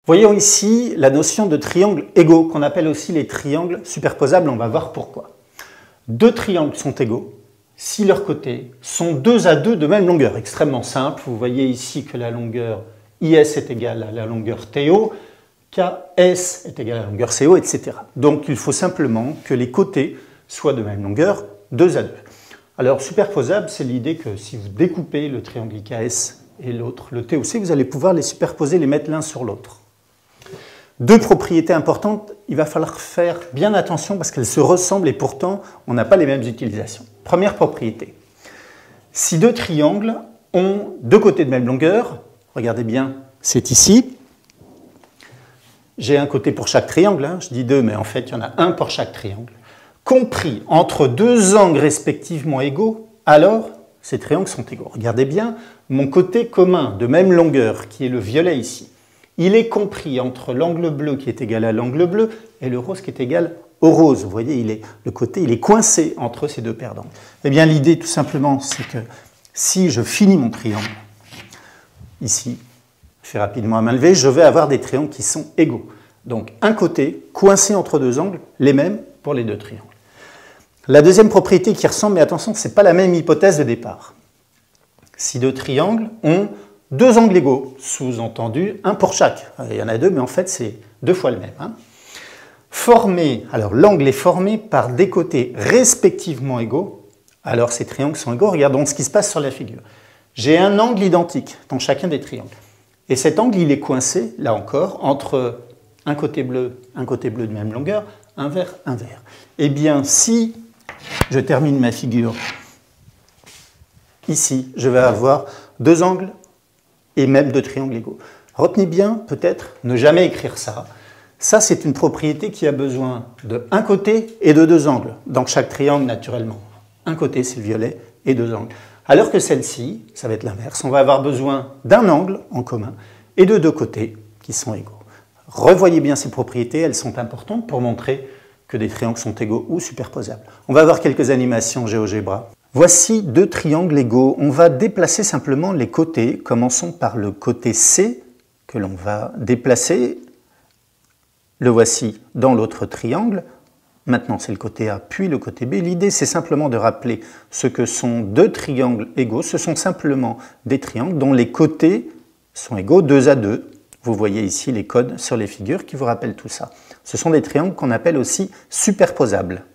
Voyons ici la notion de triangles égaux, qu'on appelle aussi les triangles superposables. On va voir pourquoi. Deux triangles sont égaux si leurs côtés sont 2 à 2 de même longueur. Extrêmement simple. Vous voyez ici que la longueur IS est égale à la longueur TO, KS est égal à la longueur CO, etc. Donc il faut simplement que les côtés soient de même longueur, 2 à 2. Alors superposable, c'est l'idée que si vous découpez le triangle IKS et l'autre, le TOC, vous allez pouvoir les superposer, les mettre l'un sur l'autre. Deux propriétés importantes, il va falloir faire bien attention parce qu'elles se ressemblent et pourtant on n'a pas les mêmes utilisations. Première propriété, si deux triangles ont deux côtés de même longueur, regardez bien, c'est ici, j'ai un côté pour chaque triangle, je dis deux mais en fait il y en a un pour chaque triangle, compris entre deux angles respectivement égaux, alors ces triangles sont égaux. Regardez bien, mon côté commun de même longueur qui est le violet ici, il est compris entre l'angle bleu qui est égal à l'angle bleu et le rose qui est égal au rose. Vous voyez, le côté il est coincé entre ces deux perdants. Eh bien, l'idée tout simplement, c'est que si je finis mon triangle, ici, je fais rapidement à main levée, je vais avoir des triangles qui sont égaux. Donc, un côté coincé entre deux angles, les mêmes pour les deux triangles. La deuxième propriété qui ressemble, mais attention, ce n'est pas la même hypothèse de départ. Si deux triangles ont deux angles égaux, sous-entendu, un pour chaque. Il y en a deux, mais en fait, c'est deux fois le même. Formé, alors l'angle est formé par des côtés respectivement égaux, alors ces triangles sont égaux. Regardons ce qui se passe sur la figure. J'ai un angle identique dans chacun des triangles. Et cet angle, il est coincé, là encore, entre un côté bleu de même longueur, un vert. Eh bien, si je termine ma figure ici, je vais avoir deux angles et même deux triangles égaux. Retenez bien, peut-être, ne jamais écrire ça. Ça, c'est une propriété qui a besoin d'un côté et de deux angles. Dans chaque triangle, naturellement. Un côté, c'est le violet, et deux angles. Alors que celle-ci, ça va être l'inverse. On va avoir besoin d'un angle en commun et de deux côtés qui sont égaux. Revoyez bien ces propriétés, elles sont importantes pour montrer que des triangles sont égaux ou superposables. On va voir quelques animations GeoGebra. Voici deux triangles égaux. On va déplacer simplement les côtés. Commençons par le côté C que l'on va déplacer. Le voici dans l'autre triangle. Maintenant, c'est le côté A, puis le côté B. L'idée, c'est simplement de rappeler ce que sont deux triangles égaux. Ce sont simplement des triangles dont les côtés sont égaux 2 à 2. Vous voyez ici les codes sur les figures qui vous rappellent tout ça. Ce sont des triangles qu'on appelle aussi superposables.